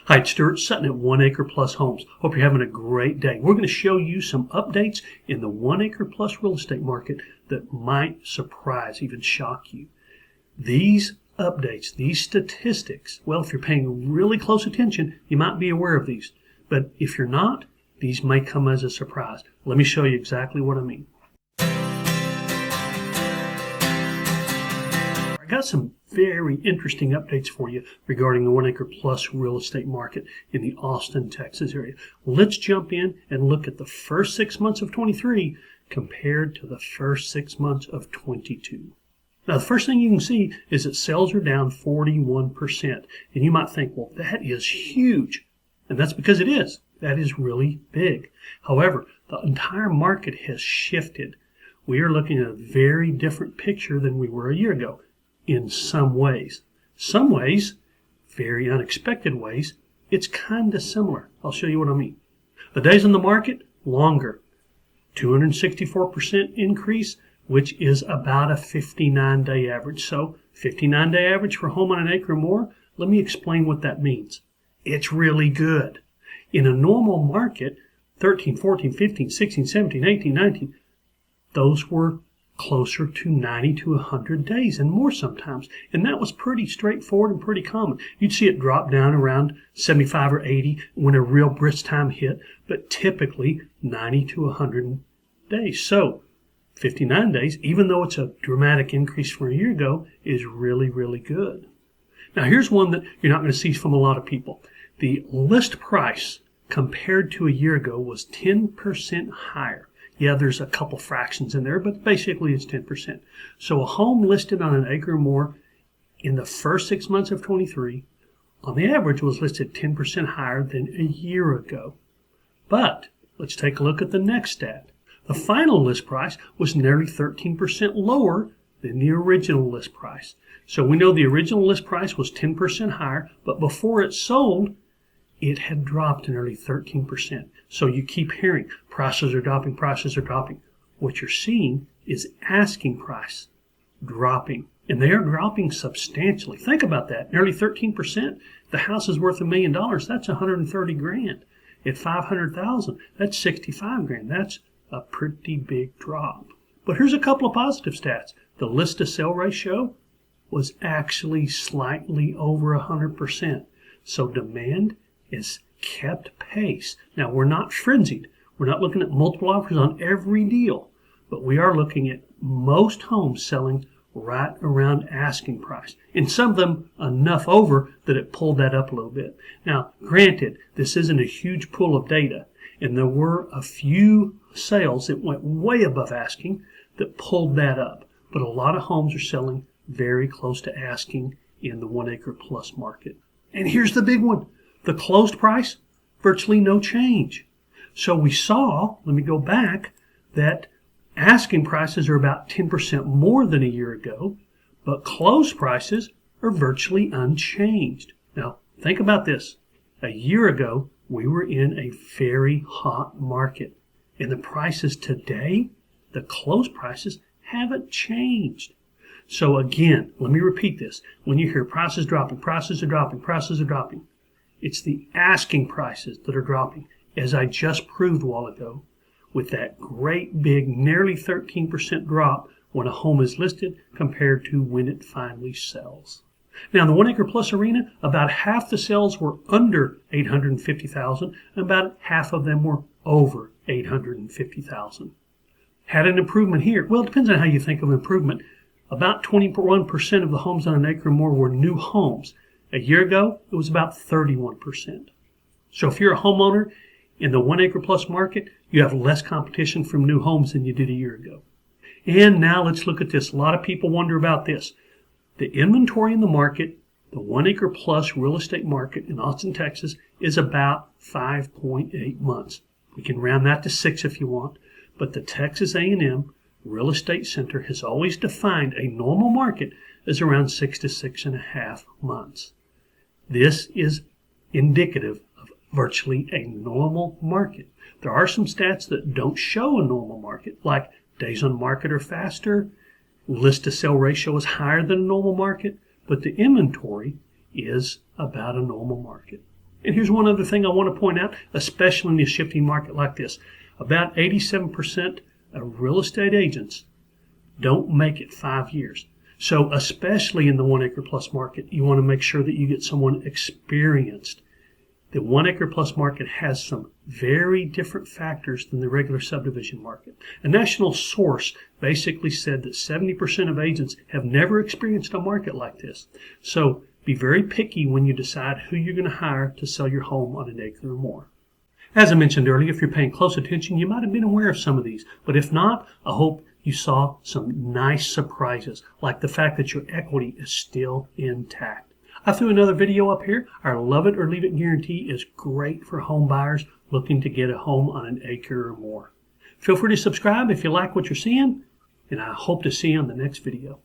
Hi, it's Stuart Sutton at 1 Acre Plus Homes. Hope you're having a great day. We're going to show you some updates in the 1 Acre Plus real estate market that might surprise, even shock you. These updates, these statistics, well, if you're paying really close attention, you might be aware of these. But if you're not, these may come as a surprise. Let me show you exactly what I mean. I got some very interesting updates for you regarding the 1 Acre Plus real estate market in the Austsin, Texas area. Let's jump in and look at the first 6 months of 23 compared to the first 6 months of 22. Now, the first thing you can see is that sales are down 41%. And you might think, well, that is huge. And that's because it is. That is really big. However, the entire market has shifted. We are looking at a very different picture than we were a year ago. In some ways. Some ways, very unexpected ways, it's kind of similar. I'll show you what I mean. The days on the market, longer. 264% increase, which is about a 59-day average. So, 59-day average for a home on an acre or more, let me explain what that means. It's really good. In a normal market, 13, 14, 15, 16, 17, 18, 19, those were closer to 90 to 100 days and more sometimes. And that was pretty straightforward and pretty common. You'd see it drop down around 75 or 80 when a real brisk time hit, but typically 90 to 100 days. So 59 days, even though it's a dramatic increase from a year ago, is really, really good. Now here's one that you're not going to see from a lot of people. The list price compared to a year ago was 10% higher. Yeah, there's a couple fractions in there, but basically it's 10%. So a home listed on an acre or more in the first 6 months of 23, on the average, was listed 10% higher than a year ago. But let's take a look at the next stat. The final list price was nearly 13% lower than the original list price. So we know the original list price was 10% higher, but before it sold, it had dropped nearly 13%. So you keep hearing prices are dropping, prices are dropping. What you're seeing is asking price dropping. And they are dropping substantially. Think about that. Nearly 13%. The house is worth $1 million. That's $130,000. At $500,000, that's $65,000. That's a pretty big drop. But here's a couple of positive stats. The list to sell ratio was actually slightly over 100%. So demand is kept pace. Now, we're not frenzied. We're not looking at multiple offers on every deal, but we are looking at most homes selling right around asking price. And some of them enough over that it pulled that up a little bit. Now, granted, this isn't a huge pool of data, and there were a few sales that went way above asking that pulled that up. But a lot of homes are selling very close to asking in the 1 Acre Plus market. And here's the big one. The closed price, virtually no change. So we saw, let me go back, that asking prices are about 10% more than a year ago, but closed prices are virtually unchanged. Now, think about this. A year ago, we were in a very hot market. And the prices today, the closed prices, haven't changed. So again, let me repeat this. When you hear prices dropping, prices are dropping, prices are dropping, it's the asking prices that are dropping, as I just proved a while ago, with that great big, nearly 13% drop when a home is listed compared to when it finally sells. Now, in the 1 Acre Plus arena, about half the sales were under $850,000, and about half of them were over $850,000. Had an improvement here? Well, it depends on how you think of improvement. About 21% of the homes on an acre or more were new homes. A year ago, it was about 31%. So if you're a homeowner in the 1 Acre Plus market, you have less competition from new homes than you did a year ago. And now let's look at this. A lot of people wonder about this. The inventory in the market, the 1 Acre Plus real estate market in Austsin, Texas, is about 5.8 months. We can round that to 6 if you want. But the Texas A&M Real Estate Center has always defined a normal market as around 6 to 6.5 months. This is indicative of virtually a normal market. There are some stats that don't show a normal market, like days on market are faster, list to sell ratio is higher than a normal market, but the inventory is about a normal market. And here's one other thing I want to point out, especially in a shifting market like this. About 87% of real estate agents don't make it 5 years. So especially in the 1 acre plus market, you want to make sure that you get someone experienced. The 1 acre plus market has some very different factors than the regular subdivision market. A national source basically said that 70% of agents have never experienced a market like this. So be very picky when you decide who you're going to hire to sell your home on an acre or more. As I mentioned earlier, if you're paying close attention, you might have been aware of some of these. But if not, I hope you saw some nice surprises, like the fact that your equity is still intact. I threw another video up here. Our love it or leave it guarantee is great for home buyers looking to get a home on an acre or more. Feel free to subscribe if you like what you're seeing, and I hope to see you on the next video.